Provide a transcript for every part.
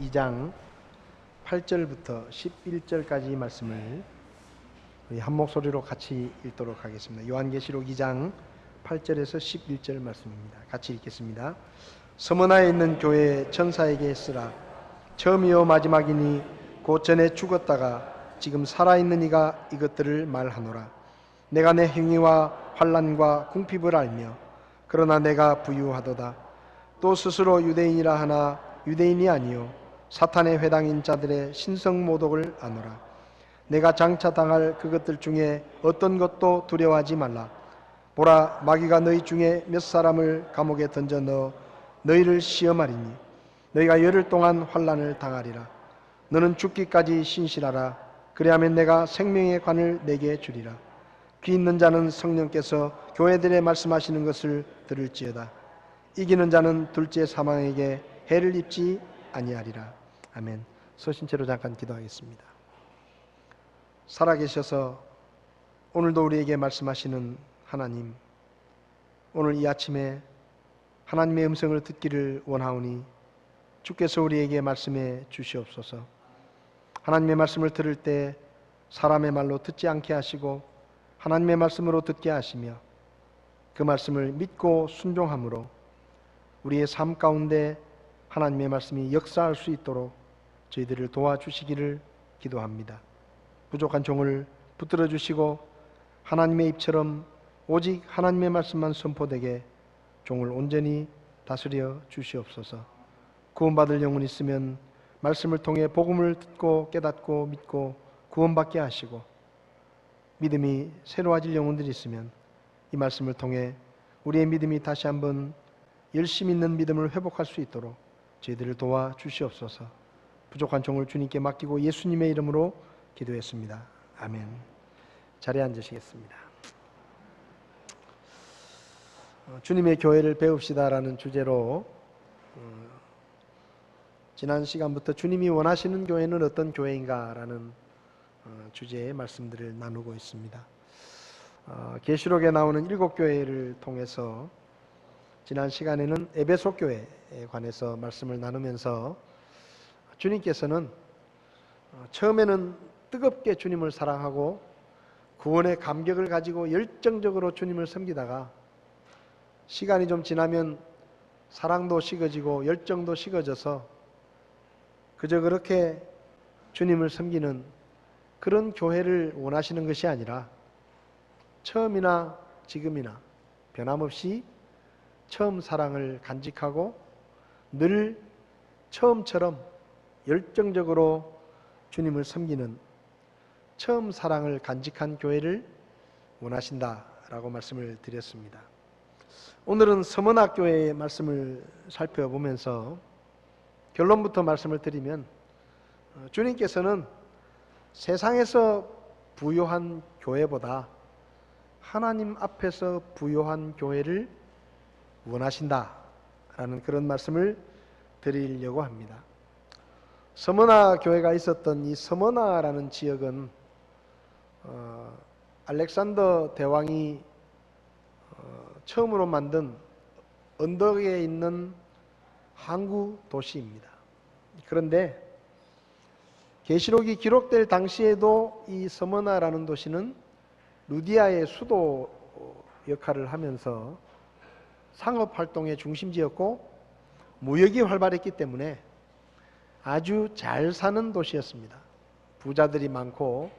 2장 8절부터 11절까지 말씀을 우리 한 목소리로 같이 읽도록 하겠습니다. 요한계시록 2장 8절에서 11절 말씀입니다. 같이 읽겠습니다. 서머나에 있는 교회 천사에게 쓰라. 처음이요 마지막이니 곧 전에 죽었다가 지금 살아있는 이가 이것들을 말하노라. 내가 내 행위와 환난과 궁핍을 알며 그러나 내가 부유하도다. 또 스스로 유대인이라 하나 유대인이 아니요 사탄의 회당인 자들의 신성모독을 아노라. 내가 장차 당할 그것들 중에 어떤 것도 두려워하지 말라. 보라, 마귀가 너희 중에 몇 사람을 감옥에 던져 넣어 너희를 시험하리니 너희가 열흘 동안 환난을 당하리라. 너는 죽기까지 신실하라. 그리하면 내가 생명의 관을 내게 주리라. 귀 있는 자는 성령께서 교회들에 말씀하시는 것을 들을지어다. 이기는 자는 둘째 사망에게 해를 입지 아니하리라. 아멘. 서신 채로 잠깐 기도하겠습니다. 살아계셔서 오늘도 우리에게 말씀하시는 하나님, 오늘 이 아침에 하나님의 음성을 듣기를 원하오니 주께서 우리에게 말씀해 주시옵소서. 하나님의 말씀을 들을 때 사람의 말로 듣지 않게 하시고 하나님의 말씀으로 듣게 하시며 그 말씀을 믿고 순종함으로 우리의 삶 가운데 하나님의 말씀이 역사할 수 있도록 저희들을 도와주시기를 기도합니다. 부족한 종을 붙들어 주시고 하나님의 입처럼 오직 하나님의 말씀만 선포되게 종을 온전히 다스려 주시옵소서. 구원받을 영혼이 있으면 말씀을 통해 복음을 듣고 깨닫고 믿고 구원받게 하시고, 믿음이 새로워질 영혼들이 있으면 이 말씀을 통해 우리의 믿음이 다시 한번 열심 있는 믿음을 회복할 수 있도록 저희들을 도와주시옵소서. 부족한 종을 주님께 맡기고 예수님의 이름으로 기도했습니다. 아멘. 자리에 앉으시겠습니다. 주님의 교회를 배웁시다라는 주제로 지난 시간부터 주님이 원하시는 교회는 어떤 교회인가라는 주제의 말씀들을 나누고 있습니다. 계시록에 나오는 7교회를 통해서 지난 시간에는 에베소 교회에 관해서 말씀을 나누면서 주님께서는 처음에는 뜨겁게 주님을 사랑하고 구원의 감격을 가지고 열정적으로 주님을 섬기다가 시간이 좀 지나면 사랑도 식어지고 열정도 식어져서 그저 그렇게 주님을 섬기는 그런 교회를 원하시는 것이 아니라 처음이나 지금이나 변함없이 처음 사랑을 간직하고 늘 처음처럼 열정적으로 주님을 섬기는 처음 사랑을 간직한 교회를 원하신다라고 말씀을 드렸습니다. 오늘은 서머나 교회의 말씀을 살펴보면서 결론부터 말씀을 드리면 주님께서는 세상에서 부요한 교회보다 하나님 앞에서 부요한 교회를 원하신다라는 그런 말씀을 드리려고 합니다. 서머나 교회가 있었던 이 서머나라는 지역은 알렉산더 대왕이 처음으로 만든 언덕에 있는 항구 도시입니다. 그런데 계시록이 기록될 당시에도 이 서머나라는 도시는 루디아의 수도 역할을 하면서 상업활동의 중심지였고 무역이 활발했기 때문에 아주 잘 사는 도시였습니다. 부자들이 많고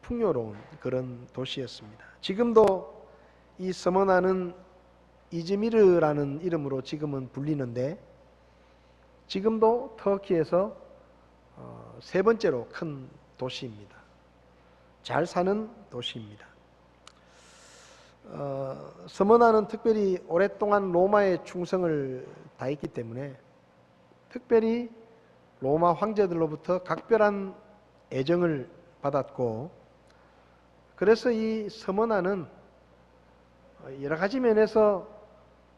풍요로운 그런 도시였습니다. 지금도 이 서머나는 이즈미르라는 이름으로 지금은 불리는데 지금도 터키에서 세 번째로 큰 도시입니다. 잘 사는 도시입니다. 서머나는 특별히 오랫동안 로마의 충성을 다했기 때문에 특별히 로마 황제들로부터 각별한 애정을 받았고, 그래서 이 서머나는 여러 가지 면에서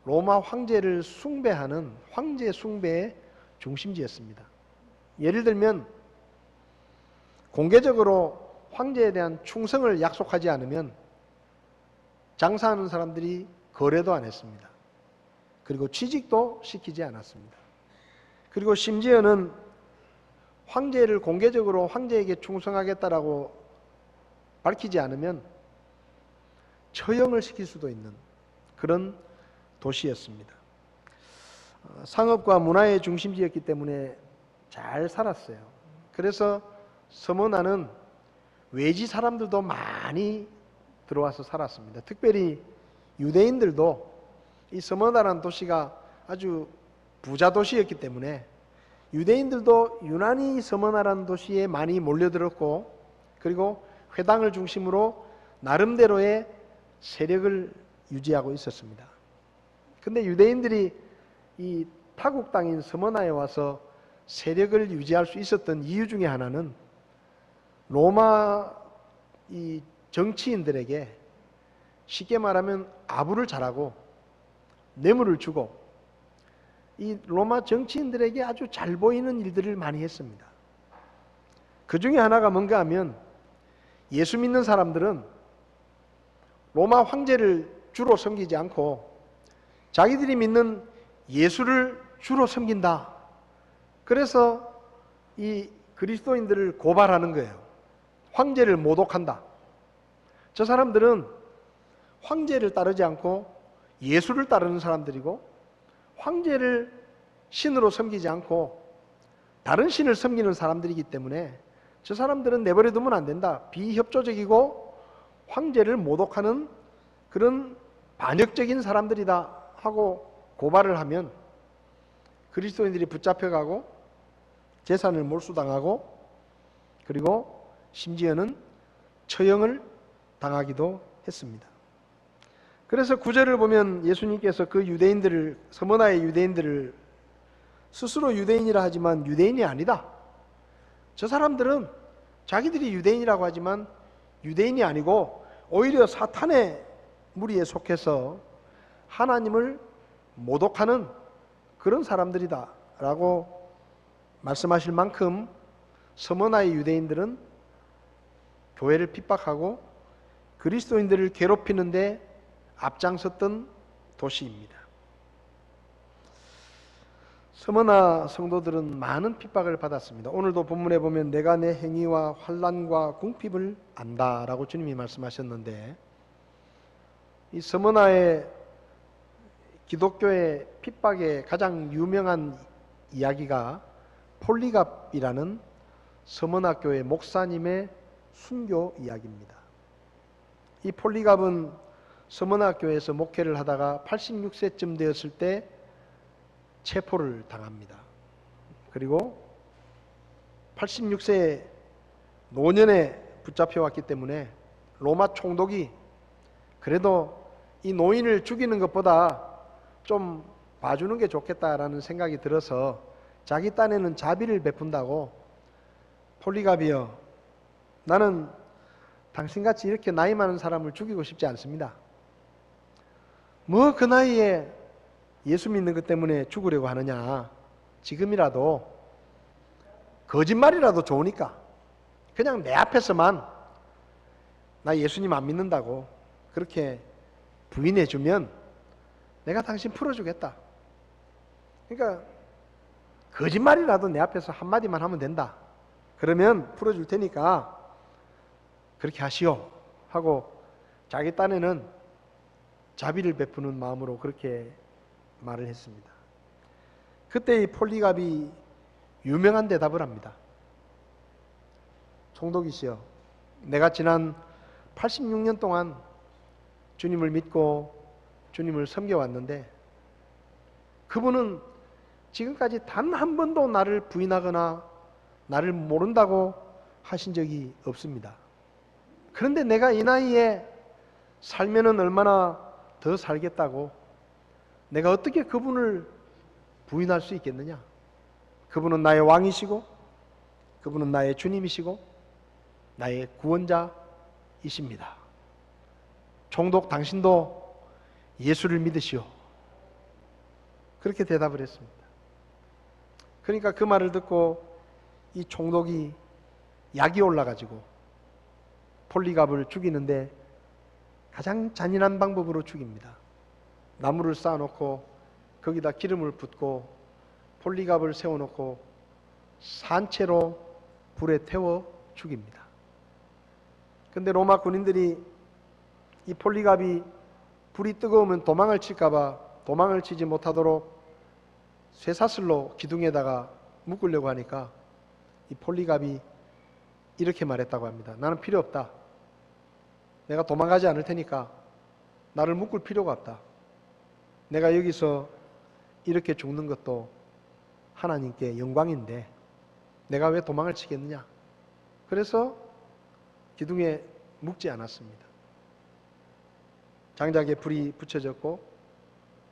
로마 황제를 숭배하는 황제 숭배의 중심지였습니다. 예를 들면 공개적으로 황제에 대한 충성을 약속하지 않으면 장사하는 사람들이 거래도 안 했습니다. 그리고 취직도 시키지 않았습니다. 그리고 심지어는 황제를 공개적으로 황제에게 충성하겠다라고 밝히지 않으면 처형을 시킬 수도 있는 그런 도시였습니다. 상업과 문화의 중심지였기 때문에 잘 살았어요. 그래서 스무나는 외지 사람들도 많이 들어와서 살았습니다. 특별히 유대인들도 이 스무나라는 도시가 아주 부자 도시였기 때문에 유대인들도 유난히 스무나라는 도시에 많이 몰려들었고, 그리고 회당을 중심으로 나름대로의 세력을 유지하고 있었습니다. 근데 유대인들이 이 타국 땅인 스무나에 와서 세력을 유지할 수 있었던 이유 중에 하나는 로마 이 정치인들에게 쉽게 말하면 아부를 잘하고 뇌물을 주고 이 로마 정치인들에게 아주 잘 보이는 일들을 많이 했습니다. 그 중에 하나가 뭔가 하면 예수 믿는 사람들은 로마 황제를 주로 섬기지 않고 자기들이 믿는 예수를 주로 섬긴다. 그래서 이 그리스도인들을 고발하는 거예요. 황제를 모독한다. 저 사람들은 황제를 따르지 않고 예수를 따르는 사람들이고, 황제를 신으로 섬기지 않고 다른 신을 섬기는 사람들이기 때문에 저 사람들은 내버려 두면 안 된다. 비협조적이고 황제를 모독하는 그런 반역적인 사람들이다 하고 고발을 하면 그리스도인들이 붙잡혀가고 재산을 몰수당하고, 그리고 심지어는 처형을 당하기도 했습니다. 그래서 9절을 보면 예수님께서 그 유대인들을, 스무나의 유대인들을 스스로 유대인이라 하지만 유대인이 아니다. 저 사람들은 자기들이 유대인이라고 하지만 유대인이 아니고 오히려 사탄의 무리에 속해서 하나님을 모독하는 그런 사람들이다 라고 말씀하실 만큼 스무나의 유대인들은 교회를 핍박하고 그리스도인들을 괴롭히는데 앞장섰던 도시입니다. 스무나 성도들은 많은 핍박을 받았습니다. 오늘도 본문에 보면 내가 내 행위와 환난과 궁핍을 안다라고 주님이 말씀하셨는데, 이 스무나의 기독교의 핍박의 가장 유명한 이야기가 폴리갑이라는 스무나 교회 목사님의 순교 이야기입니다. 이 폴리갑은 스무나 교회에서 목회를 하다가 86세쯤 되었을 때 체포를 당합니다. 그리고 86세 노년에 붙잡혀왔기 때문에 로마 총독이 그래도 이 노인을 죽이는 것보다 좀 봐주는 게 좋겠다라는 생각이 들어서 자기 딴에는 자비를 베푼다고, 폴리갑이여, 나는 당신같이 이렇게 나이 많은 사람을 죽이고 싶지 않습니다. 뭐 그 나이에 예수 믿는 것 때문에 죽으려고 하느냐. 지금이라도 거짓말이라도 좋으니까 그냥 내 앞에서만 나 예수님 안 믿는다고 그렇게 부인해주면 내가 당신 풀어주겠다. 그러니까 거짓말이라도 내 앞에서 한마디만 하면 된다. 그러면 풀어줄 테니까 그렇게 하시오 하고 자기 딴에는 자비를 베푸는 마음으로 그렇게 말을 했습니다. 그때 이 폴리갑이 유명한 대답을 합니다. 총독이시여, 내가 지난 86년 동안 주님을 믿고 주님을 섬겨왔는데 그분은 지금까지 단 한 번도 나를 부인하거나 나를 모른다고 하신 적이 없습니다. 그런데 내가 이 나이에 살면은 얼마나 더 살겠다고 내가 어떻게 그분을 부인할 수 있겠느냐? 그분은 나의 왕이시고 그분은 나의 주님이시고 나의 구원자이십니다. 총독 당신도 예수를 믿으시오. 그렇게 대답을 했습니다. 그러니까 그 말을 듣고 이 총독이 약이 올라가지고 폴리갑을 죽이는데 가장 잔인한 방법으로 죽입니다. 나무를 쌓아놓고 거기다 기름을 붓고 폴리갑을 세워놓고 산채로 불에 태워 죽입니다. 근데 로마 군인들이 이 폴리갑이 불이 뜨거우면 도망을 칠까봐 도망을 치지 못하도록 쇠사슬로 기둥에다가 묶으려고 하니까 이 폴리갑이 이렇게 말했다고 합니다. 나는 필요 없다. 내가 도망가지 않을 테니까 나를 묶을 필요가 없다. 내가 여기서 이렇게 죽는 것도 하나님께 영광인데 내가 왜 도망을 치겠느냐. 그래서 기둥에 묶지 않았습니다. 장작에 불이 붙여졌고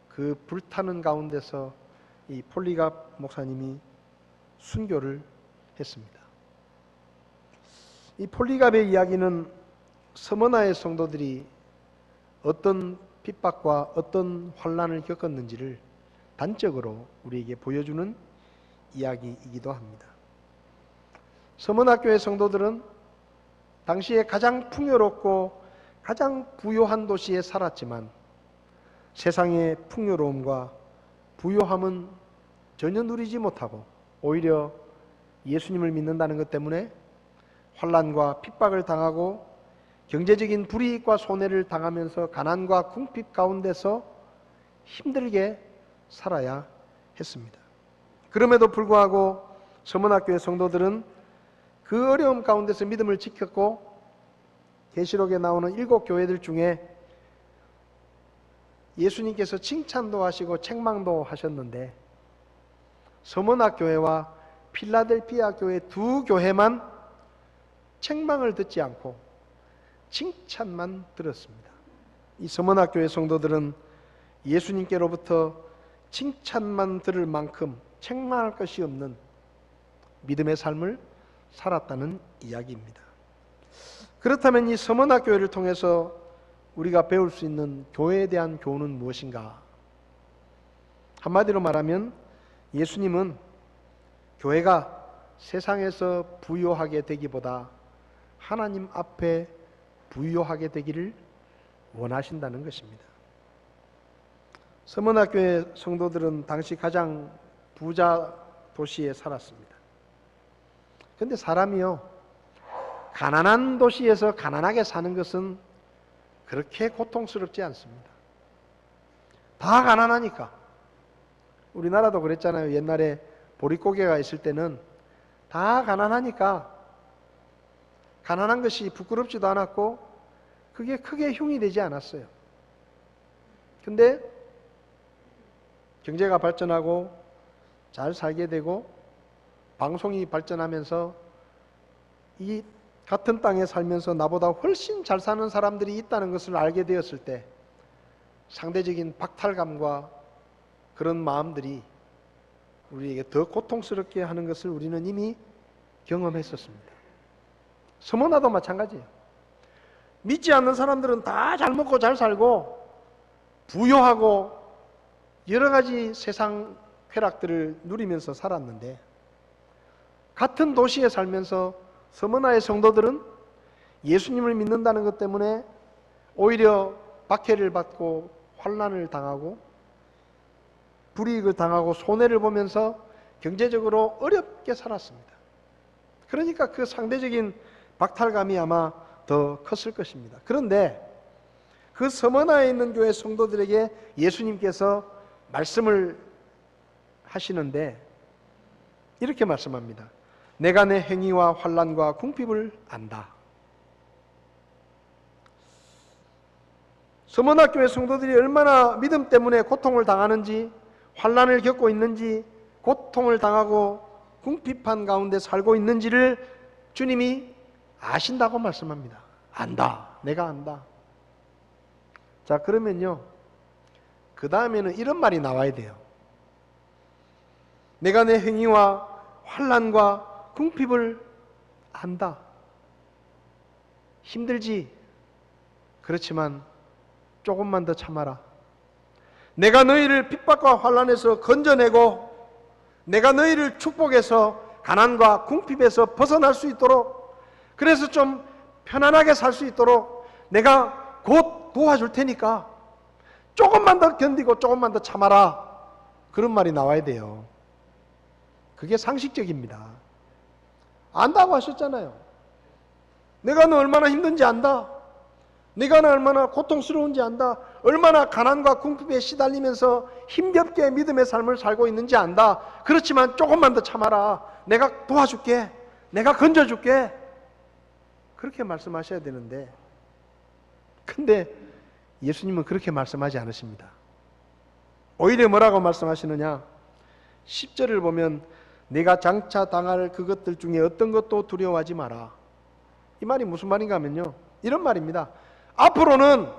그 불타는 가운데서 이 폴리갑 목사님이 순교를 했습니다. 이 폴리갑의 이야기는 서머나의 성도들이 어떤 핍박과 어떤 환난을 겪었는지를 단적으로 우리에게 보여주는 이야기이기도 합니다. 서머나 교회 성도들은 당시에 가장 풍요롭고 가장 부요한 도시에 살았지만 세상의 풍요로움과 부요함은 전혀 누리지 못하고 오히려 예수님을 믿는다는 것 때문에 환난과 핍박을 당하고 경제적인 불이익과 손해를 당하면서 가난과 궁핍 가운데서 힘들게 살아야 했습니다. 그럼에도 불구하고 서머나교회 성도들은 그 어려움 가운데서 믿음을 지켰고 계시록에 나오는 7교회들 중에 예수님께서 칭찬도 하시고 책망도 하셨는데 서머나 교회와 필라델피아 교회 두 교회만 책망을 듣지 않고 칭찬만 들었습니다. 이 서머나 교회 성도들은 예수님께로부터 칭찬만 들을 만큼 책망할 것이 없는 믿음의 삶을 살았다는 이야기입니다. 그렇다면 이 서머나 교회를 통해서 우리가 배울 수 있는 교회에 대한 교훈은 무엇인가? 한마디로 말하면 예수님은 교회가 세상에서 부요하게 되기보다 하나님 앞에 부요하게 되기를 원하신다는 것입니다. 서머나 교회 성도들은 당시 가장 부자 도시에 살았습니다. 그런데 사람이요, 가난한 도시에서 가난하게 사는 것은 그렇게 고통스럽지 않습니다. 다 가난하니까. 우리나라도 그랬잖아요. 옛날에 보릿고개가 있을 때는 다 가난하니까 가난한 것이 부끄럽지도 않았고 그게 크게 흉이 되지 않았어요. 근데 경제가 발전하고 잘 살게 되고 방송이 발전하면서 이 같은 땅에 살면서 나보다 훨씬 잘 사는 사람들이 있다는 것을 알게 되었을 때 상대적인 박탈감과 그런 마음들이 우리에게 더 고통스럽게 하는 것을 우리는 이미 경험했었습니다. 서머나도 마찬가지예요. 믿지 않는 사람들은 다 잘 먹고 잘 살고 부유하고 여러 가지 세상 쾌락들을 누리면서 살았는데 같은 도시에 살면서 서머나의 성도들은 예수님을 믿는다는 것 때문에 오히려 박해를 받고 환난을 당하고 불이익을 당하고 손해를 보면서 경제적으로 어렵게 살았습니다. 그러니까 그 상대적인 박탈감이 아마 더 컸을 것입니다. 그런데 그 서머나에 있는 교회 성도들에게 예수님께서 말씀을 하시는데 이렇게 말씀합니다. 내가 내 행위와 환난과 궁핍을 안다. 서머나 교회 성도들이 얼마나 믿음 때문에 고통을 당하는지, 환난을 겪고 있는지, 고통을 당하고 궁핍한 가운데 살고 있는지를 주님이 아신다고 말씀합니다. 안다. 내가 안다. 자, 그러면요, 그 다음에는 이런 말이 나와야 돼요. 내가 내 행위와 환난과 궁핍을 안다. 힘들지. 그렇지만 조금만 더 참아라. 내가 너희를 핍박과 환난에서 건져내고 내가 너희를 축복해서 가난과 궁핍에서 벗어날 수 있도록, 그래서 좀 편안하게 살 수 있도록 내가 곧 도와줄 테니까 조금만 더 견디고 조금만 더 참아라. 그런 말이 나와야 돼요. 그게 상식적입니다. 안다고 하셨잖아요. 내가 너 얼마나 힘든지 안다. 내가 너 얼마나 고통스러운지 안다. 얼마나 가난과 궁핍에 시달리면서 힘겹게 믿음의 삶을 살고 있는지 안다. 그렇지만 조금만 더 참아라. 내가 도와줄게. 내가 건져줄게. 그렇게 말씀하셔야 되는데, 근데 예수님은 그렇게 말씀하지 않으십니다. 오히려 뭐라고 말씀하시느냐? 10절을 보면 내가 장차 당할 그것들 중에 어떤 것도 두려워하지 마라. 이 말이 무슨 말인가 하면요, 이런 말입니다. 앞으로는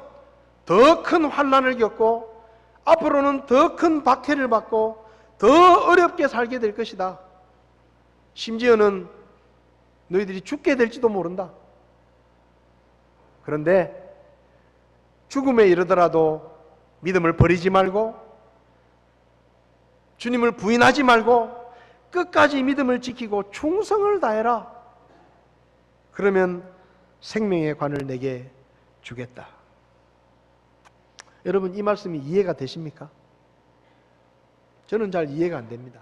더 큰 환난을 겪고 앞으로는 더 큰 박해를 받고 더 어렵게 살게 될 것이다. 심지어는 너희들이 죽게 될지도 모른다. 그런데 죽음에 이르더라도 믿음을 버리지 말고 주님을 부인하지 말고 끝까지 믿음을 지키고 충성을 다해라. 그러면 생명의 관을 내게 주겠다. 여러분, 이 말씀이 이해가 되십니까? 저는 잘 이해가 안 됩니다.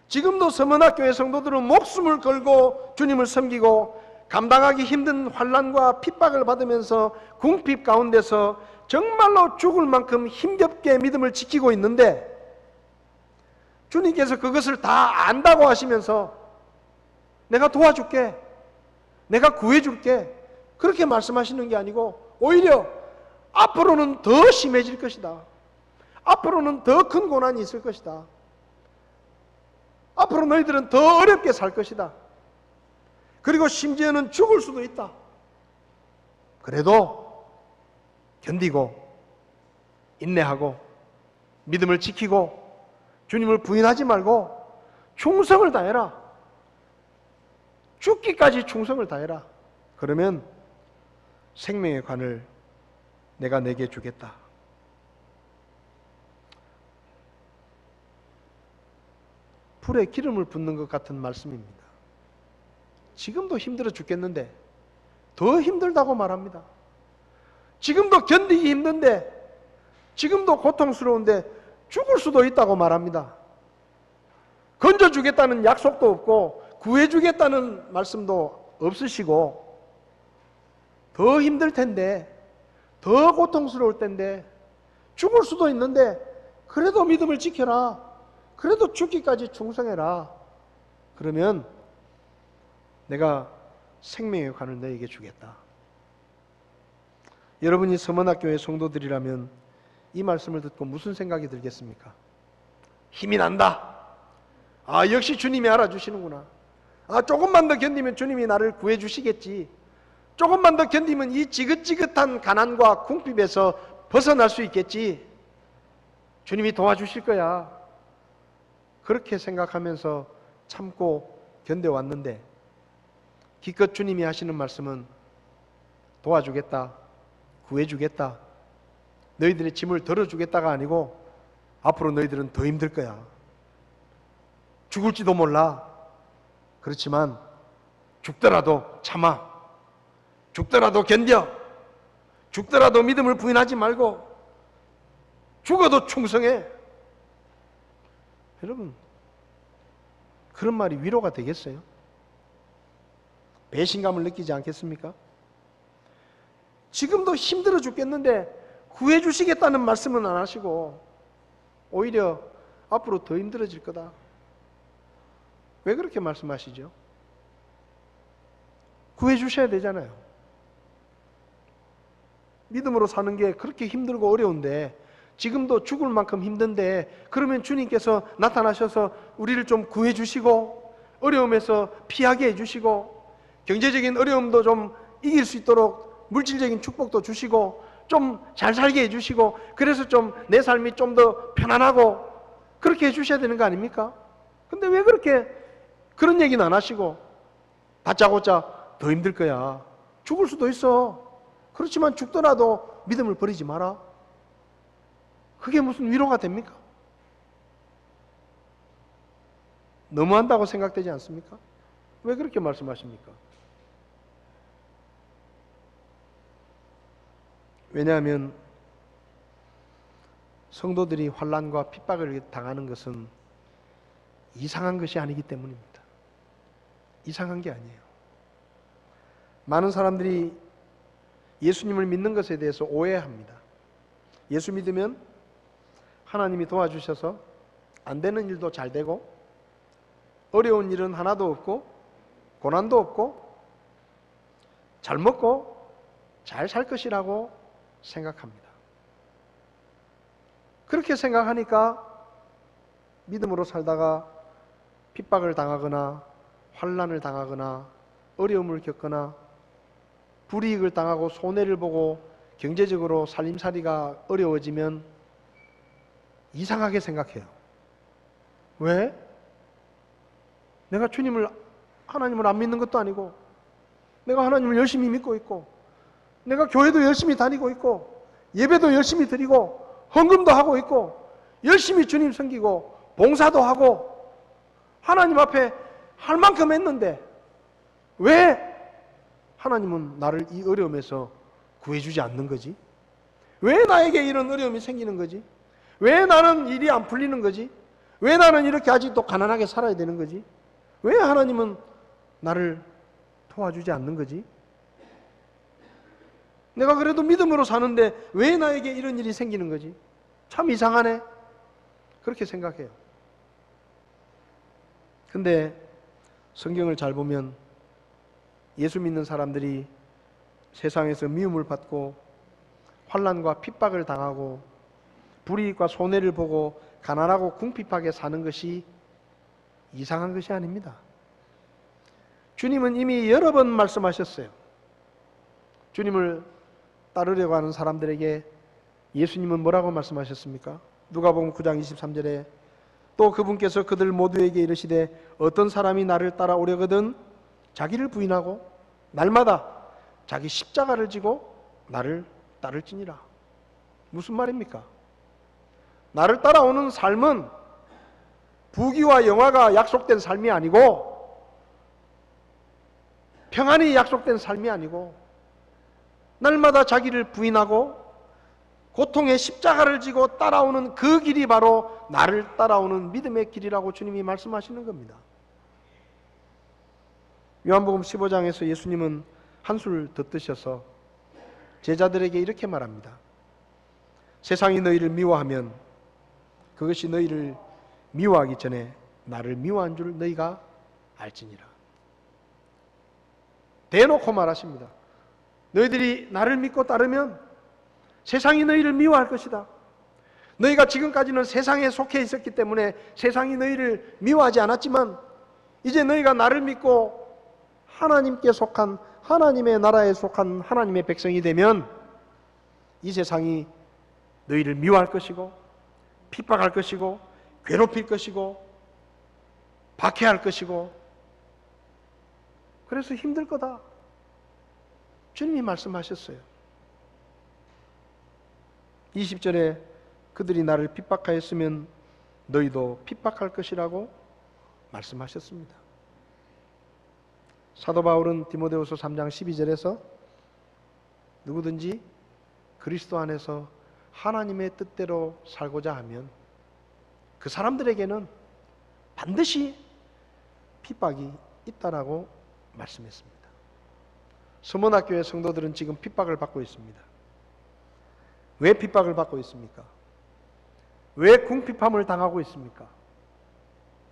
지금도 서문학교의 성도들은 목숨을 걸고 주님을 섬기고 감당하기 힘든 환난과 핍박을 받으면서 궁핍 가운데서 정말로 죽을 만큼 힘겹게 믿음을 지키고 있는데, 주님께서 그것을 다 안다고 하시면서 내가 도와줄게, 내가 구해줄게, 그렇게 말씀하시는 게 아니고 오히려 앞으로는 더 심해질 것이다. 앞으로는 더 큰 고난이 있을 것이다. 앞으로 너희들은 더 어렵게 살 것이다. 그리고 심지어는 죽을 수도 있다. 그래도 견디고 인내하고 믿음을 지키고 주님을 부인하지 말고 충성을 다해라. 죽기까지 충성을 다해라. 그러면 생명의 관을 내가 내게 주겠다. 불에 기름을 붓는 것 같은 말씀입니다. 지금도 힘들어 죽겠는데 더 힘들다고 말합니다. 지금도 견디기 힘든데, 지금도 고통스러운데 죽을 수도 있다고 말합니다. 건져주겠다는 약속도 없고 구해주겠다는 말씀도 없으시고, 더 힘들 텐데, 더 고통스러울 텐데, 죽을 수도 있는데 그래도 믿음을 지켜라. 그래도 죽기까지 충성해라. 그러면 내가 생명의 관을 너에게 주겠다. 여러분이 서문학교의 성도들이라면 이 말씀을 듣고 무슨 생각이 들겠습니까? 힘이 난다. 아, 역시 주님이 알아주시는구나. 아, 조금만 더 견디면 주님이 나를 구해주시겠지. 조금만 더 견디면 이 지긋지긋한 가난과 궁핍에서 벗어날 수 있겠지. 주님이 도와주실 거야. 그렇게 생각하면서 참고 견뎌왔는데, 기껏 주님이 하시는 말씀은 도와주겠다, 구해주겠다, 너희들의 짐을 덜어주겠다가 아니고 앞으로 너희들은 더 힘들 거야. 죽을지도 몰라. 그렇지만 죽더라도 참아. 죽더라도 견뎌. 죽더라도 믿음을 부인하지 말고 죽어도 충성해. 여러분, 그런 말이 위로가 되겠어요? 배신감을 느끼지 않겠습니까? 지금도 힘들어 죽겠는데 구해 주시겠다는 말씀은 안 하시고 오히려 앞으로 더 힘들어질 거다. 왜 그렇게 말씀하시죠? 구해 주셔야 되잖아요. 믿음으로 사는 게 그렇게 힘들고 어려운데, 지금도 죽을 만큼 힘든데, 그러면 주님께서 나타나셔서 우리를 좀 구해 주시고 어려움에서 피하게 해 주시고 경제적인 어려움도 좀 이길 수 있도록 물질적인 축복도 주시고 좀 잘 살게 해 주시고, 그래서 좀 내 삶이 좀 더 편안하고 그렇게 해 주셔야 되는 거 아닙니까? 근데 왜 그렇게 그런 얘기는 안 하시고 다짜고짜 더 힘들 거야, 죽을 수도 있어, 그렇지만 죽더라도 믿음을 버리지 마라. 그게 무슨 위로가 됩니까? 너무한다고 생각되지 않습니까? 왜 그렇게 말씀하십니까? 왜냐하면 성도들이 환난과 핍박을 당하는 것은 이상한 것이 아니기 때문입니다. 이상한 게 아니에요. 많은 사람들이 예수님을 믿는 것에 대해서 오해합니다. 예수 믿으면 하나님이 도와주셔서 안 되는 일도 잘 되고 어려운 일은 하나도 없고 고난도 없고 잘 먹고 잘 살 것이라고 생각합니다. 그렇게 생각하니까 믿음으로 살다가 핍박을 당하거나 환난을 당하거나 어려움을 겪거나 불이익을 당하고 손해를 보고 경제적으로 살림살이가 어려워지면 이상하게 생각해요. 왜? 내가 하나님을 안 믿는 것도 아니고 내가 하나님을 열심히 믿고 있고 내가 교회도 열심히 다니고 있고 예배도 열심히 드리고 헌금도 하고 있고 열심히 주님 섬기고 봉사도 하고 하나님 앞에 할 만큼 했는데 왜 하나님은 나를 이 어려움에서 구해주지 않는 거지? 왜 나에게 이런 어려움이 생기는 거지? 왜 나는 일이 안 풀리는 거지? 왜 나는 이렇게 아직도 가난하게 살아야 되는 거지? 왜 하나님은 나를 도와주지 않는 거지? 내가 그래도 믿음으로 사는데 왜 나에게 이런 일이 생기는 거지? 참 이상하네. 그렇게 생각해요. 근데 성경을 잘 보면 예수 믿는 사람들이 세상에서 미움을 받고 환난과 핍박을 당하고 불이익과 손해를 보고 가난하고 궁핍하게 사는 것이 이상한 것이 아닙니다. 주님은 이미 여러 번 말씀하셨어요. 주님을 따르려고 하는 사람들에게 예수님은 뭐라고 말씀하셨습니까? 누가복음 9장 23절에 또 그분께서 그들 모두에게 이르시되 어떤 사람이 나를 따라오려거든 자기를 부인하고 날마다 자기 십자가를 지고 나를 따를지니라. 무슨 말입니까? 나를 따라오는 삶은 부귀와 영화가 약속된 삶이 아니고 평안이 약속된 삶이 아니고 날마다 자기를 부인하고 고통의 십자가를 지고 따라오는 그 길이 바로 나를 따라오는 믿음의 길이라고 주님이 말씀하시는 겁니다. 요한복음 15장에서 예수님은 한술 더 뜨셔서 제자들에게 이렇게 말합니다. 세상이 너희를 미워하면 그것이 너희를 미워하기 전에 나를 미워한 줄 너희가 알지니라. 대놓고 말하십니다. 너희들이 나를 믿고 따르면 세상이 너희를 미워할 것이다. 너희가 지금까지는 세상에 속해 있었기 때문에 세상이 너희를 미워하지 않았지만 이제 너희가 나를 믿고 하나님께 속한 하나님의 나라에 속한 하나님의 백성이 되면 이 세상이 너희를 미워할 것이고 핍박할 것이고 괴롭힐 것이고 박해할 것이고 그래서 힘들 거다. 주님이 말씀하셨어요. 20절에 그들이 나를 핍박하였으면 너희도 핍박할 것이라고 말씀하셨습니다. 사도 바울은 디모데후서 3장 12절에서 누구든지 그리스도 안에서 하나님의 뜻대로 살고자 하면 그 사람들에게는 반드시 핍박이 있다라고 말씀했습니다. 서문학교의 성도들은 지금 핍박을 받고 있습니다. 왜 핍박을 받고 있습니까? 왜 궁핍함을 당하고 있습니까?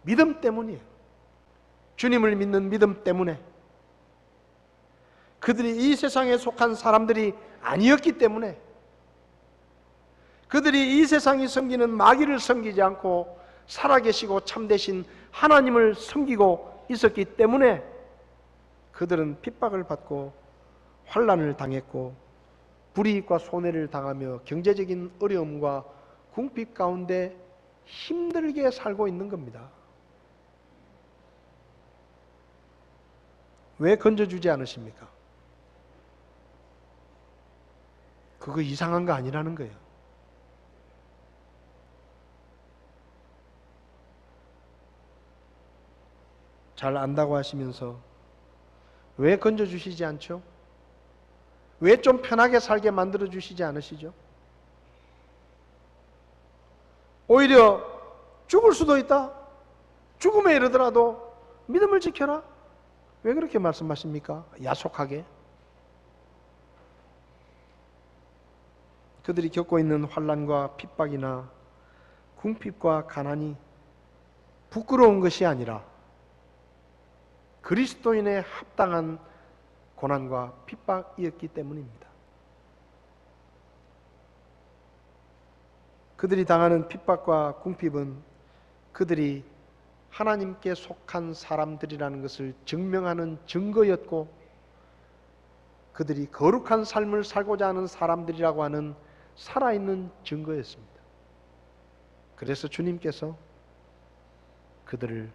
믿음 때문이에요. 주님을 믿는 믿음 때문에. 그들이 이 세상에 속한 사람들이 아니었기 때문에, 그들이 이 세상이 섬기는 마귀를 섬기지 않고 살아계시고 참되신 하나님을 섬기고 있었기 때문에 그들은 핍박을 받고 환난을 당했고 불이익과 손해를 당하며 경제적인 어려움과 궁핍 가운데 힘들게 살고 있는 겁니다. 왜 건져주지 않으십니까? 그거 이상한 거 아니라는 거예요. 잘 안다고 하시면서 왜 건져주시지 않죠? 왜 좀 편하게 살게 만들어주시지 않으시죠? 오히려 죽을 수도 있다. 죽음에 이르더라도 믿음을 지켜라. 왜 그렇게 말씀하십니까? 야속하게. 그들이 겪고 있는 환난과 핍박이나 궁핍과 가난이 부끄러운 것이 아니라 그리스도인의 합당한 고난과 핍박이었기 때문입니다. 그들이 당하는 핍박과 궁핍은 그들이 하나님께 속한 사람들이라는 것을 증명하는 증거였고, 그들이 거룩한 삶을 살고자 하는 사람들이라고 하는 살아있는 증거였습니다. 그래서 주님께서 그들을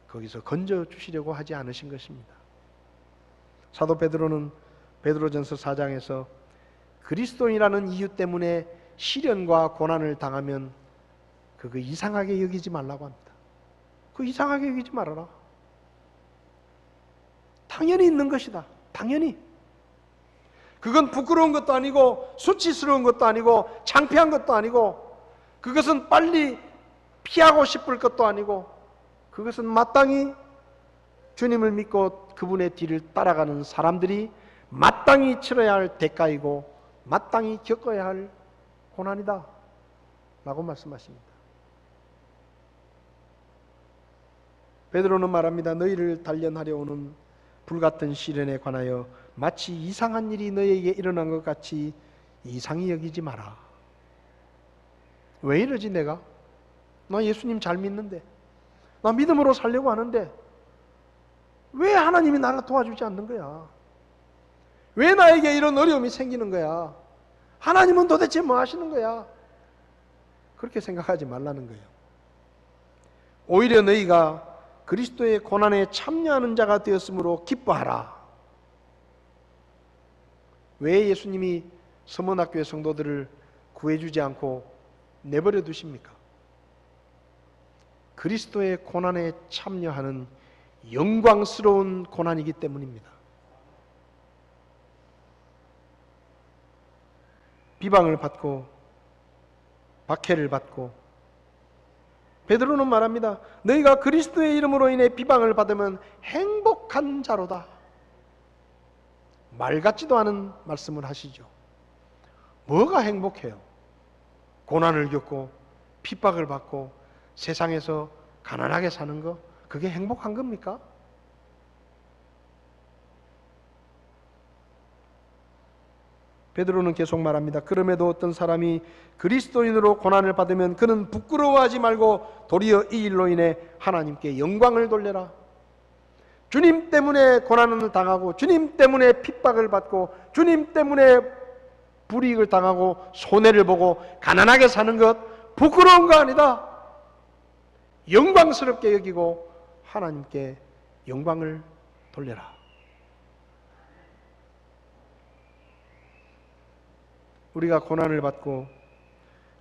거기서 건져주시려고 하지 않으신 것입니다. 사도 베드로는 베드로전서 4장에서 그리스도인이라는 이유 때문에 시련과 고난을 당하면 그거 이상하게 여기지 말라고 합니다. 그거 이상하게 여기지 말아라. 당연히 있는 것이다. 당연히. 그건 부끄러운 것도 아니고 수치스러운 것도 아니고 창피한 것도 아니고 그것은 빨리 피하고 싶을 것도 아니고 그것은 마땅히 주님을 믿고 그분의 뒤를 따라가는 사람들이 마땅히 치러야 할 대가이고 마땅히 겪어야 할 고난이다 라고 말씀하십니다. 베드로는 말합니다. 너희를 단련하려 오는 불같은 시련에 관하여 마치 이상한 일이 너희에게 일어난 것 같이 이상히 여기지 마라. 왜 이러지 내가? 나 예수님 잘 믿는데, 나 믿음으로 살려고 하는데 왜 하나님이 나를 도와주지 않는 거야? 왜 나에게 이런 어려움이 생기는 거야? 하나님은 도대체 뭐 하시는 거야? 그렇게 생각하지 말라는 거예요. 오히려 너희가 그리스도의 고난에 참여하는 자가 되었으므로 기뻐하라. 왜 예수님이 서문학교의 성도들을 구해주지 않고 내버려 두십니까? 그리스도의 고난에 참여하는 영광스러운 고난이기 때문입니다. 비방을 받고 박해를 받고, 베드로는 말합니다. 너희가 그리스도의 이름으로 인해 비방을 받으면 행복한 자로다. 말 같지도 않은 말씀을 하시죠. 뭐가 행복해요? 고난을 겪고 핍박을 받고 세상에서 가난하게 사는 거, 그게 행복한 겁니까? 베드로는 계속 말합니다. 그럼에도 어떤 사람이 그리스도인으로 고난을 받으면 그는 부끄러워하지 말고 도리어 이 일로 인해 하나님께 영광을 돌려라. 주님 때문에 고난을 당하고 주님 때문에 핍박을 받고 주님 때문에 불이익을 당하고 손해를 보고 가난하게 사는 것 부끄러운 거 아니다. 영광스럽게 여기고 하나님께 영광을 돌려라. 우리가 고난을 받고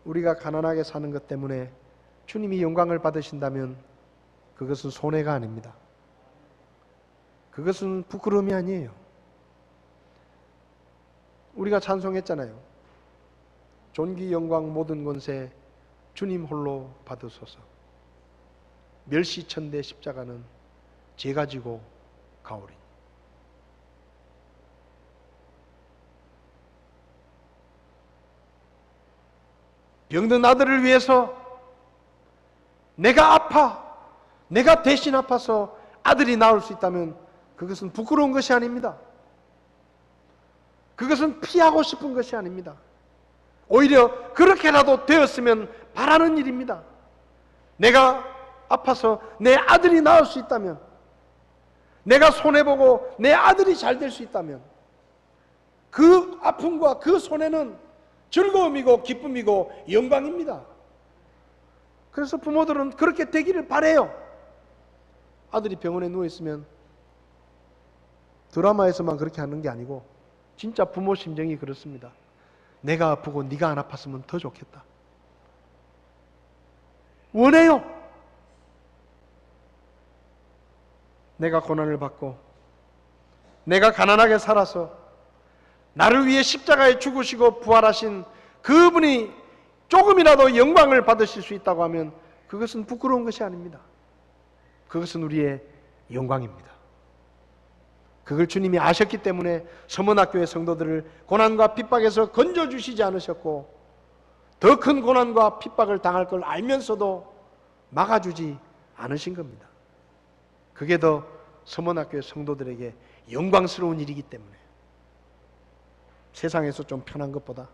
우리가 가난하게 사는 것 때문에 주님이 영광을 받으신다면 그것은 손해가 아닙니다. 그것은 부끄러움이 아니에요. 우리가 찬송했잖아요. 존귀 영광 모든 권세 주님 홀로 받으소서. 멸시천대 십자가는 제가 지고 가오리. 병든 아들을 위해서 내가 아파, 내가 대신 아파서 아들이 나올 수 있다면 그것은 부끄러운 것이 아닙니다. 그것은 피하고 싶은 것이 아닙니다. 오히려 그렇게라도 되었으면 바라는 일입니다. 내가 아파서 내 아들이 나올 수 있다면, 내가 손해보고 내 아들이 잘 될 수 있다면 그 아픔과 그 손해는 즐거움이고 기쁨이고 영광입니다. 그래서 부모들은 그렇게 되기를 바라요. 아들이 병원에 누워있으면 드라마에서만 그렇게 하는 게 아니고 진짜 부모 심정이 그렇습니다. 내가 아프고 네가 안 아팠으면 더 좋겠다. 원해요. 내가 고난을 받고 내가 가난하게 살아서 나를 위해 십자가에 죽으시고 부활하신 그분이 조금이라도 영광을 받으실 수 있다고 하면 그것은 부끄러운 것이 아닙니다. 그것은 우리의 영광입니다. 그걸 주님이 아셨기 때문에 서문학교의 성도들을 고난과 핍박에서 건져주시지 않으셨고, 더 큰 고난과 핍박을 당할 걸 알면서도 막아주지 않으신 겁니다. 그게 더 서문학교의 성도들에게 영광스러운 일이기 때문에, 세상에서 좀 편한 것보다,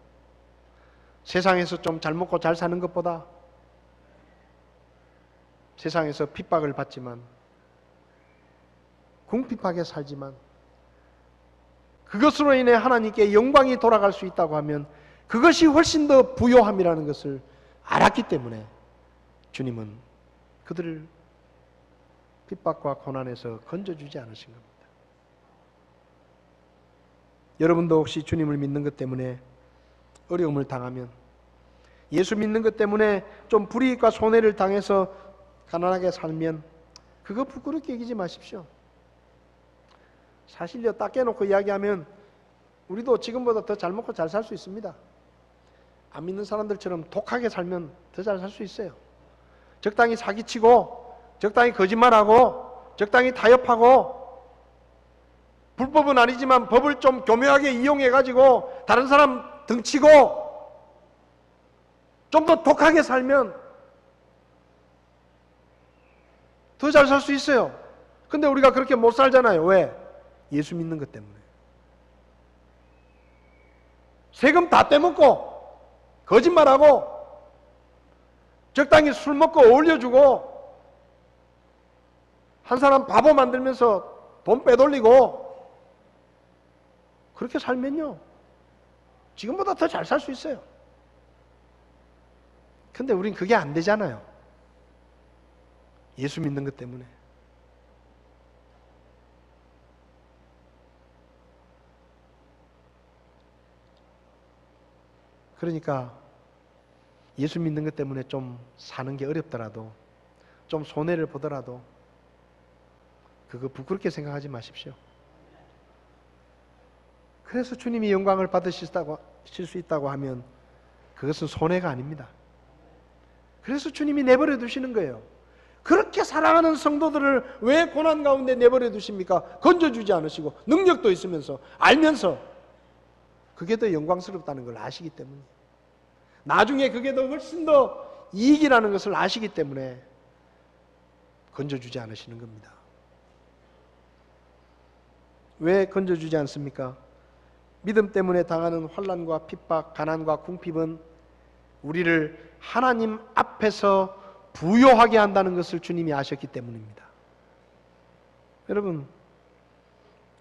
세상에서 좀 잘 먹고 잘 사는 것보다, 세상에서 핍박을 받지만, 궁핍하게 살지만 그것으로 인해 하나님께 영광이 돌아갈 수 있다고 하면 그것이 훨씬 더 부요함이라는 것을 알았기 때문에 주님은 그들을 핍박과 고난에서 건져주지 않으신 겁니다. 여러분도 혹시 주님을 믿는 것 때문에 어려움을 당하면, 예수 믿는 것 때문에 좀 불이익과 손해를 당해서 가난하게 살면 그거 부끄럽게 여기지 마십시오. 사실요, 딱 깨놓고 이야기하면 우리도 지금보다 더 잘 먹고 잘 살 수 있습니다. 안 믿는 사람들처럼 독하게 살면 더 잘 살 수 있어요. 적당히 사기치고, 적당히 거짓말하고, 적당히 타협하고, 불법은 아니지만 법을 좀 교묘하게 이용해가지고 다른 사람 등치고 좀 더 독하게 살면 더 잘 살 수 있어요. 근데 우리가 그렇게 못 살잖아요. 왜? 예수 믿는 것 때문에. 세금 다 떼먹고, 거짓말하고, 적당히 술 먹고 어울려주고, 한 사람 바보 만들면서 돈 빼돌리고, 그렇게 살면요, 지금보다 더 잘 살 수 있어요. 근데 우린 그게 안 되잖아요. 예수 믿는 것 때문에. 그러니까 예수 믿는 것 때문에 좀 사는 게 어렵더라도, 좀 손해를 보더라도 그거 부끄럽게 생각하지 마십시오. 그래서 주님이 영광을 받으실 수 있다고 하면 그것은 손해가 아닙니다. 그래서 주님이 내버려 두시는 거예요. 그렇게 사랑하는 성도들을 왜 고난 가운데 내버려 두십니까? 건져주지 않으시고, 능력도 있으면서, 알면서. 그게 더 영광스럽다는 걸 아시기 때문에, 나중에 그게 더 훨씬 더 이익이라는 것을 아시기 때문에 건져주지 않으시는 겁니다. 왜 건져주지 않습니까? 믿음 때문에 당하는 환난과 핍박, 가난과 궁핍은 우리를 하나님 앞에서 부요하게 한다는 것을 주님이 아셨기 때문입니다. 여러분,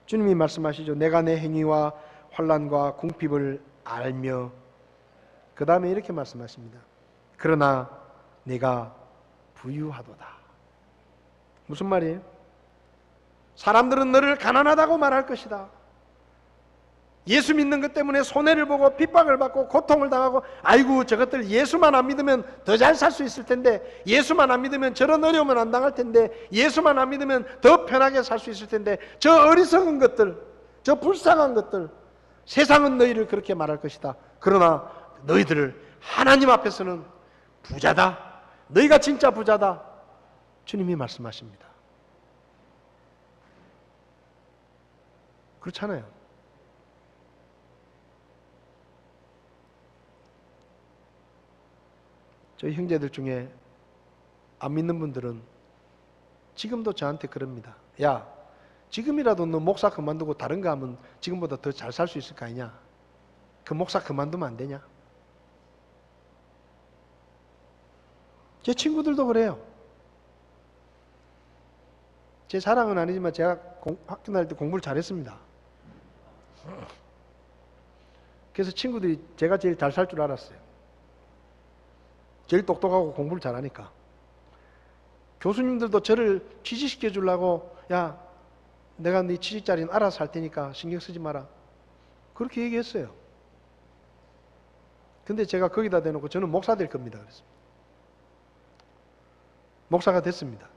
주님이 말씀하시죠. 내가 내 행위와 환난과 궁핍을 알며, 그 다음에 이렇게 말씀하십니다. 그러나 내가 부유하도다. 무슨 말이에요? 사람들은 너를 가난하다고 말할 것이다. 예수 믿는 것 때문에 손해를 보고 핍박을 받고 고통을 당하고, 아이고 저것들 예수만 안 믿으면 더 잘 살 수 있을 텐데, 예수만 안 믿으면 저런 어려움은 안 당할 텐데, 예수만 안 믿으면 더 편하게 살 수 있을 텐데, 저 어리석은 것들, 저 불쌍한 것들, 세상은 너희를 그렇게 말할 것이다. 그러나 너희들을 하나님 앞에서는 부자다. 너희가 진짜 부자다. 주님이 말씀하십니다. 그렇잖아요. 저희 형제들 중에 안 믿는 분들은 지금도 저한테 그럽니다. 야, 지금이라도 너 목사 그만두고 다른 거 하면 지금보다 더 잘 살 수 있을 거 아니냐? 그 목사 그만두면 안 되냐? 제 친구들도 그래요. 제 자랑은 아니지만 제가 학교 다닐 때 공부를 잘했습니다. 그래서 친구들이 제가 제일 잘 살 줄 알았어요. 제일 똑똑하고 공부를 잘하니까. 교수님들도 저를 취직시켜 주려고, 야, 내가 네 취직자리는 알아서 할 테니까 신경 쓰지 마라. 그렇게 얘기했어요. 근데 제가 거기다 대놓고 저는 목사 될 겁니다. 그랬습니다. 목사가 됐습니다.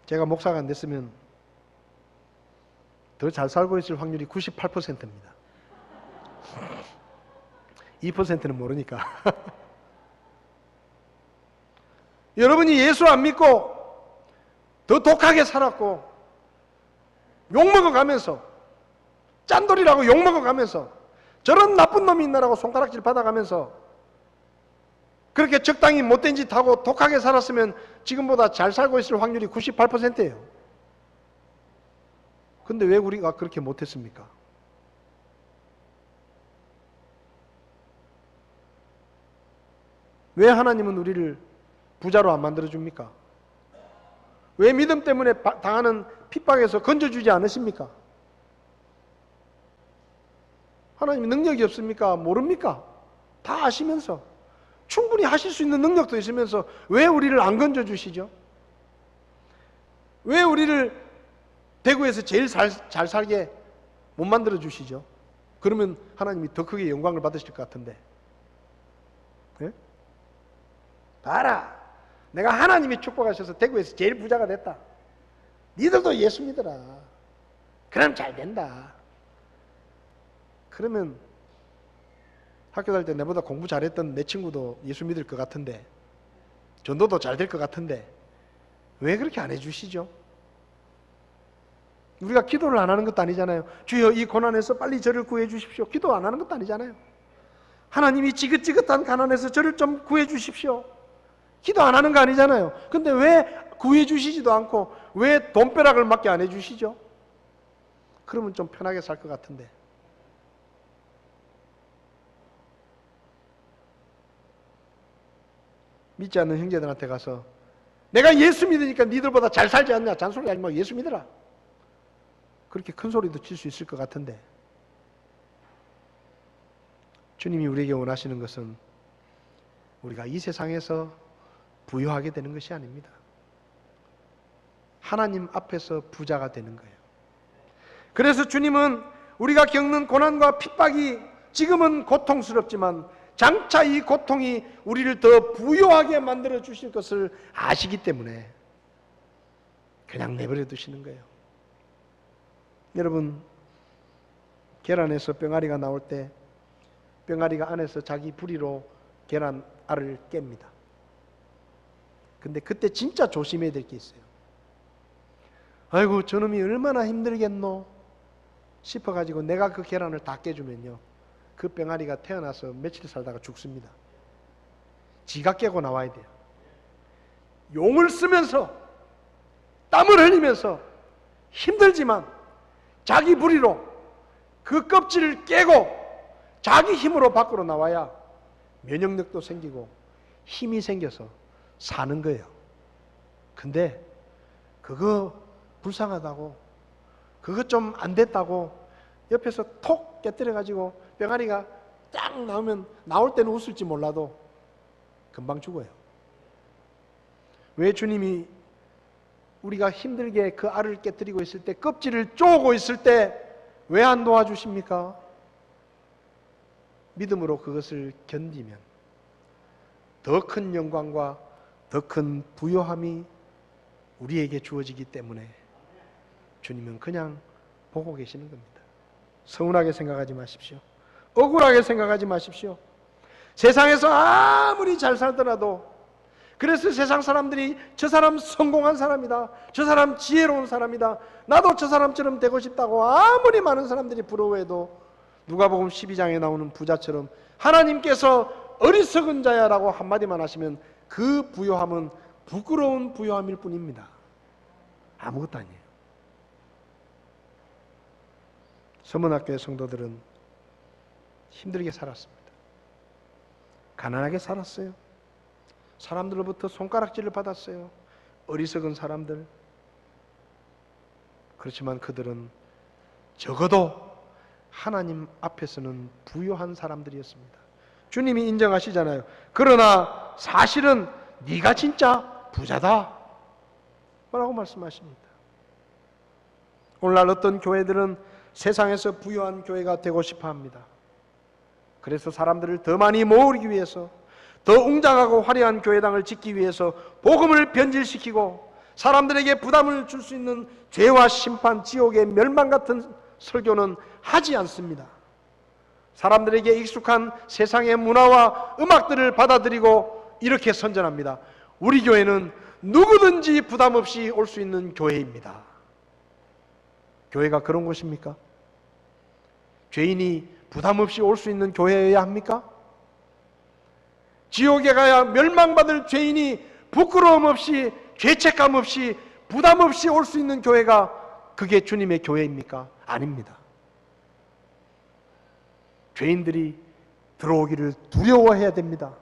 제가 목사가 안 됐으면 더 잘 살고 있을 확률이 98%입니다. 2%는 모르니까. 여러분이 예수 안 믿고 더 독하게 살았고 욕먹어가면서 짠돌이라고 욕먹어가면서 저런 나쁜 놈이 있나라고 손가락질 받아가면서 그렇게 적당히 못된 짓 하고 독하게 살았으면 지금보다 잘 살고 있을 확률이 98%예요. 근데 왜 우리가 그렇게 못했습니까? 왜 하나님은 우리를 부자로 안 만들어줍니까? 왜 믿음 때문에 당하는 핍박에서 건져주지 않으십니까? 하나님이 능력이 없습니까? 모릅니까? 다 아시면서 충분히 하실 수 있는 능력도 있으면서 왜 우리를 안 건져주시죠? 왜 우리를 대구에서 제일 잘 살게 못 만들어주시죠? 그러면 하나님이 더 크게 영광을 받으실 것 같은데. 네? 봐라, 내가 하나님이 축복하셔서 대구에서 제일 부자가 됐다. 니들도 예수 믿어라. 그럼 잘 된다. 그러면 학교 다닐 때 내보다 공부 잘했던 내 친구도 예수 믿을 것 같은데, 전도도 잘 될 것 같은데 왜 그렇게 안 해주시죠? 우리가 기도를 안 하는 것도 아니잖아요. 주여 이 고난에서 빨리 저를 구해 주십시오. 기도 안 하는 것도 아니잖아요. 하나님이 지긋지긋한 가난에서 저를 좀 구해 주십시오. 기도 안 하는 거 아니잖아요. 근데 왜 구해 주시지도 않고 왜 돈벼락을 맞게 안 해주시죠? 그러면 좀 편하게 살 것 같은데. 믿지 않는 형제들한테 가서 내가 예수 믿으니까 니들보다 잘 살지 않냐, 잔소리 하지 말고 예수 믿어라, 그렇게 큰 소리도 칠 수 있을 것 같은데, 주님이 우리에게 원하시는 것은 우리가 이 세상에서 부유하게 되는 것이 아닙니다. 하나님 앞에서 부자가 되는 거예요. 그래서 주님은 우리가 겪는 고난과 핍박이 지금은 고통스럽지만 장차 이 고통이 우리를 더 부유하게 만들어 주실 것을 아시기 때문에 그냥 내버려 두시는 거예요. 여러분, 계란에서 병아리가 나올 때 병아리가 안에서 자기 부리로 계란 알을 깹니다. 근데 그때 진짜 조심해야 될 게 있어요. 아이고 저놈이 얼마나 힘들겠노 싶어가지고 내가 그 계란을 다 깨주면요, 그 병아리가 태어나서 며칠 살다가 죽습니다. 지가 깨고 나와야 돼요. 용을 쓰면서 땀을 흘리면서 힘들지만 자기 부리로 그 껍질을 깨고 자기 힘으로 밖으로 나와야 면역력도 생기고 힘이 생겨서 사는 거예요. 근데 그거 불쌍하다고, 그거 좀 안 됐다고 옆에서 톡 깨뜨려가지고 병아리가 딱 나오면 나올 때는 웃을지 몰라도 금방 죽어요. 왜 주님이 우리가 힘들게 그 알을 깨뜨리고 있을 때, 껍질을 쪼고 있을 때 왜 안 도와주십니까? 믿음으로 그것을 견디면 더 큰 영광과 더 큰 부요함이 우리에게 주어지기 때문에 주님은 그냥 보고 계시는 겁니다. 서운하게 생각하지 마십시오. 억울하게 생각하지 마십시오. 세상에서 아무리 잘 살더라도, 그래서 세상 사람들이 저 사람 성공한 사람이다, 저 사람 지혜로운 사람이다, 나도 저 사람처럼 되고 싶다고 아무리 많은 사람들이 부러워해도 누가복음 12장에 나오는 부자처럼 하나님께서 어리석은 자야라고 한마디만 하시면 그 부요함은 부끄러운 부요함일 뿐입니다. 아무것도 아니에요. 서문학교의 성도들은 힘들게 살았습니다. 가난하게 살았어요. 사람들로부터 손가락질을 받았어요. 어리석은 사람들. 그렇지만 그들은 적어도 하나님 앞에서는 부유한 사람들이었습니다. 주님이 인정하시잖아요. 그러나 사실은 네가 진짜 부자다 라고 말씀하십니다. 오늘날 어떤 교회들은 세상에서 부유한 교회가 되고 싶어 합니다. 그래서 사람들을 더 많이 모으기 위해서, 더 웅장하고 화려한 교회당을 짓기 위해서 복음을 변질시키고 사람들에게 부담을 줄 수 있는 죄와 심판, 지옥의 멸망 같은 설교는 하지 않습니다. 사람들에게 익숙한 세상의 문화와 음악들을 받아들이고 이렇게 선전합니다. 우리 교회는 누구든지 부담 없이 올 수 있는 교회입니다. 교회가 그런 곳입니까? 죄인이 부담 없이 올 수 있는 교회여야 합니까? 지옥에 가야 멸망받을 죄인이 부끄러움 없이, 죄책감 없이, 부담 없이 올 수 있는 교회가 그게 주님의 교회입니까? 아닙니다. 죄인들이 들어오기를 두려워해야 됩니다.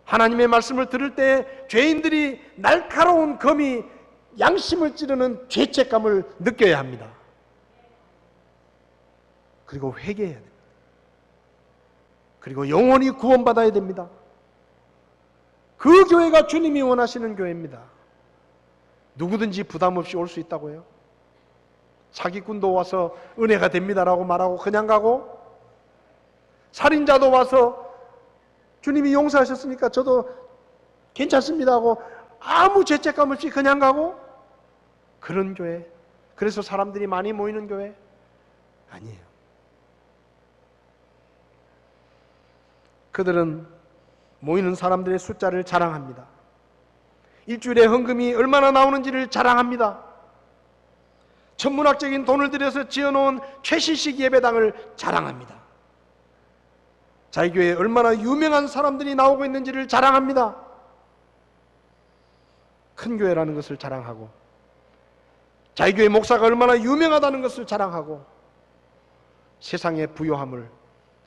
하나님의 말씀을 들을 때 죄인들이 날카로운 검이 양심을 찌르는 죄책감을 느껴야 합니다. 그리고 회개해야 됩니다. 그리고 영원히 구원받아야 됩니다. 그 교회가 주님이 원하시는 교회입니다. 누구든지 부담 없이 올 수 있다고요? 사기꾼도 와서 은혜가 됩니다라고 말하고 그냥 가고, 살인자도 와서 주님이 용서하셨으니까 저도 괜찮습니다 하고 아무 죄책감 없이 그냥 가고, 그런 교회, 그래서 사람들이 많이 모이는 교회 아니에요. 그들은 모이는 사람들의 숫자를 자랑합니다. 일주일에 헌금이 얼마나 나오는지를 자랑합니다. 천문학적인 돈을 들여서 지어놓은 최신식 예배당을 자랑합니다. 자기 교회에 얼마나 유명한 사람들이 나오고 있는지를 자랑합니다. 큰 교회라는 것을 자랑하고, 자기 교회 목사가 얼마나 유명하다는 것을 자랑하고, 세상의 부요함을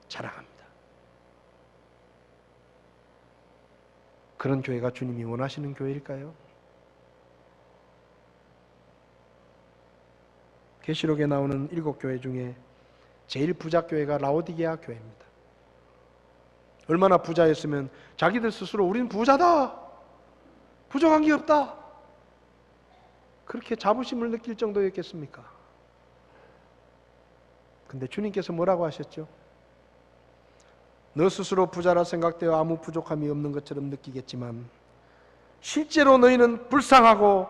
자랑합니다. 그런 교회가 주님이 원하시는 교회일까요? 계시록에 나오는 7교회 중에 제일 부자 교회가 라오디게아 교회입니다. 얼마나 부자였으면 자기들 스스로 우리는 부자다, 부족한 게 없다, 그렇게 자부심을 느낄 정도였겠습니까? 근데 주님께서 뭐라고 하셨죠? 너 스스로 부자라 생각되어 아무 부족함이 없는 것처럼 느끼겠지만 실제로 너희는 불쌍하고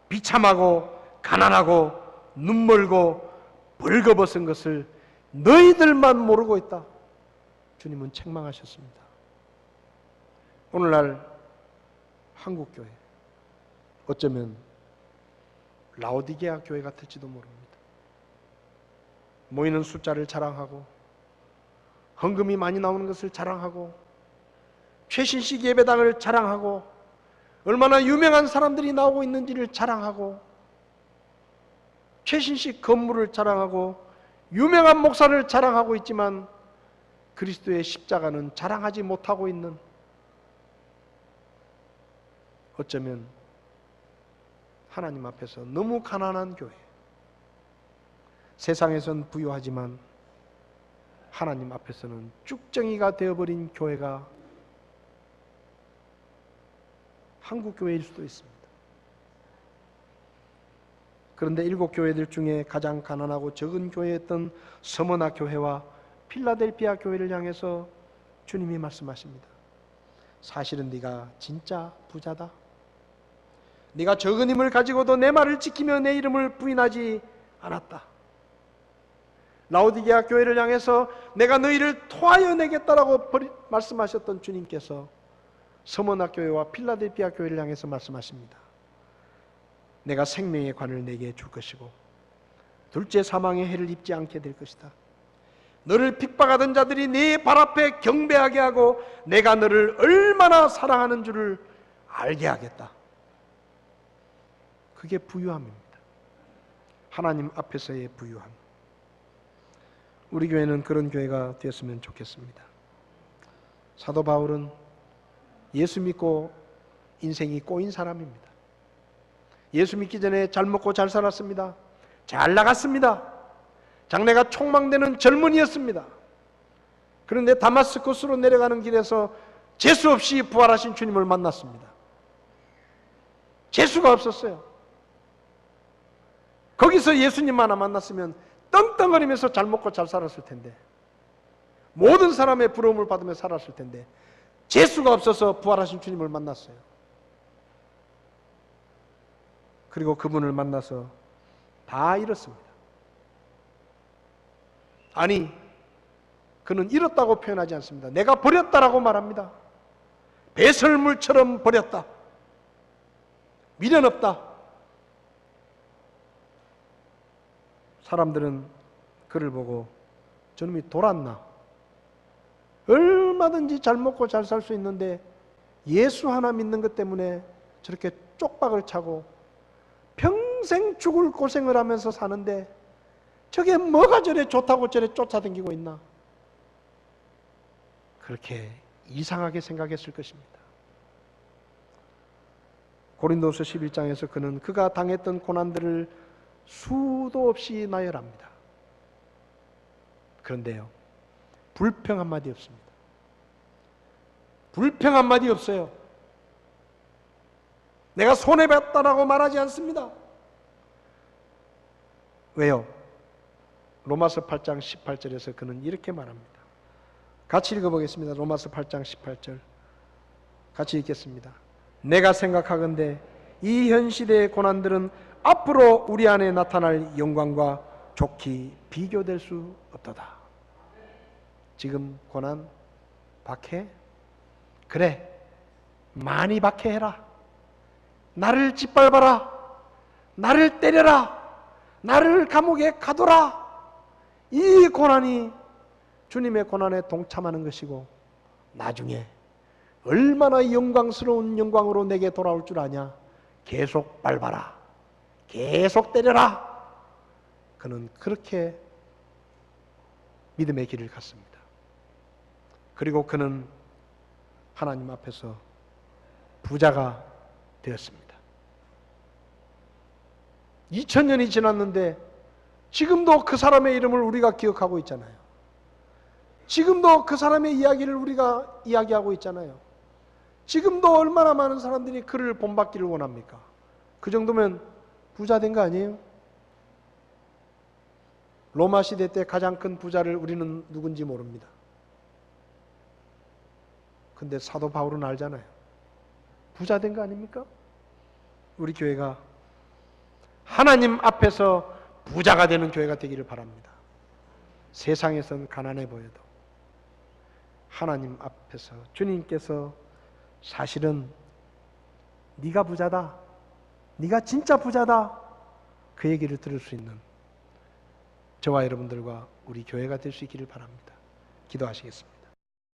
비참하고 가난하고 눈멀고 벌거벗은 것을 너희들만 모르고 있다. 주님은 책망하셨습니다. 오늘날 한국교회, 어쩌면 라오디게아 교회 같을지도 모릅니다. 모이는 숫자를 자랑하고, 헌금이 많이 나오는 것을 자랑하고, 최신식 예배당을 자랑하고, 얼마나 유명한 사람들이 나오고 있는지를 자랑하고, 최신식 건물을 자랑하고, 유명한 목사를 자랑하고 있지만 그리스도의 십자가는 자랑하지 못하고 있는, 어쩌면 하나님 앞에서 너무 가난한 교회, 세상에선 부유하지만 하나님 앞에서는 쭉정이가 되어버린 교회가 한국교회일 수도 있습니다. 그런데 7교회들 중에 가장 가난하고 적은 교회였던 서머나 교회와 필라델피아 교회를 향해서 주님이 말씀하십니다. 사실은 네가 진짜 부자다. 네가 적은 힘을 가지고도 내 말을 지키며 내 이름을 부인하지 않았다. 라오디게아 교회를 향해서 내가 너희를 토하여 내겠다라고 말씀하셨던 주님께서 서머나 교회와 필라델피아 교회를 향해서 말씀하십니다. 내가 생명의 관을 내게 줄 것이고 둘째 사망의 해를 입지 않게 될 것이다. 너를 핍박하던 자들이 네 발 앞에 경배하게 하고 내가 너를 얼마나 사랑하는 줄을 알게 하겠다. 그게 부유함입니다. 하나님 앞에서의 부유함. 우리 교회는 그런 교회가 되었으면 좋겠습니다. 사도 바울은 예수 믿고 인생이 꼬인 사람입니다. 예수 믿기 전에 잘 먹고 잘 살았습니다. 잘 나갔습니다. 장래가 촉망되는 젊은이였습니다. 그런데 다마스쿠스로 내려가는 길에서 재수 없이 부활하신 주님을 만났습니다. 재수가 없었어요. 거기서 예수님 하나 만났으면 떵떵거리면서 잘 먹고 잘 살았을 텐데, 모든 사람의 부러움을 받으며 살았을 텐데, 재수가 없어서 부활하신 주님을 만났어요. 그리고 그분을 만나서 다 잃었습니다. 아니, 그는 잃었다고 표현하지 않습니다. 내가 버렸다라고 말합니다. 배설물처럼 버렸다. 미련 없다. 사람들은 그를 보고 저놈이 돌았나? 얼마든지 잘 먹고 잘 살 수 있는데 예수 하나 믿는 것 때문에 저렇게 쪽박을 차고 평생 죽을 고생을 하면서 사는데 저게 뭐가 저래 좋다고 저래 쫓아다니고 있나? 그렇게 이상하게 생각했을 것입니다. 고린도서 11장에서 그는 그가 당했던 고난들을 수도 없이 나열합니다. 그런데요, 불평 한마디 없습니다. 불평 한마디 없어요. 내가 손해봤다라고 말하지 않습니다. 왜요? 로마서 8장 18절에서 그는 이렇게 말합니다. 같이 읽어보겠습니다. 로마서 8장 18절 같이 읽겠습니다. 내가 생각하건대 이 현 시대의 고난들은 앞으로 우리 안에 나타날 영광과 좋게 비교될 수 없도다. 지금 고난, 박해? 그래, 많이 박해해라. 나를 짓밟아라. 나를 때려라. 나를 감옥에 가둬라. 이 고난이 주님의 고난에 동참하는 것이고 나중에 얼마나 영광스러운 영광으로 내게 돌아올 줄 아냐. 계속 밟아라. 계속 때려라. 그는 그렇게 믿음의 길을 갔습니다. 그리고 그는 하나님 앞에서 부자가 되었습니다. 2000년이 지났는데 지금도 그 사람의 이름을 우리가 기억하고 있잖아요. 지금도 그 사람의 이야기를 우리가 이야기하고 있잖아요. 지금도 얼마나 많은 사람들이 그를 본받기를 원합니까? 그 정도면 부자 된 거 아니에요? 로마 시대 때 가장 큰 부자를 우리는 누군지 모릅니다. 근데 사도 바울은 알잖아요. 부자 된 거 아닙니까? 우리 교회가 하나님 앞에서 부자가 되는 교회가 되기를 바랍니다. 세상에선 가난해 보여도 하나님 앞에서 주님께서 사실은 네가 부자다, 네가 진짜 부자다, 그 얘기를 들을 수 있는 저와 여러분들과 우리 교회가 될 수 있기를 바랍니다. 기도하시겠습니다.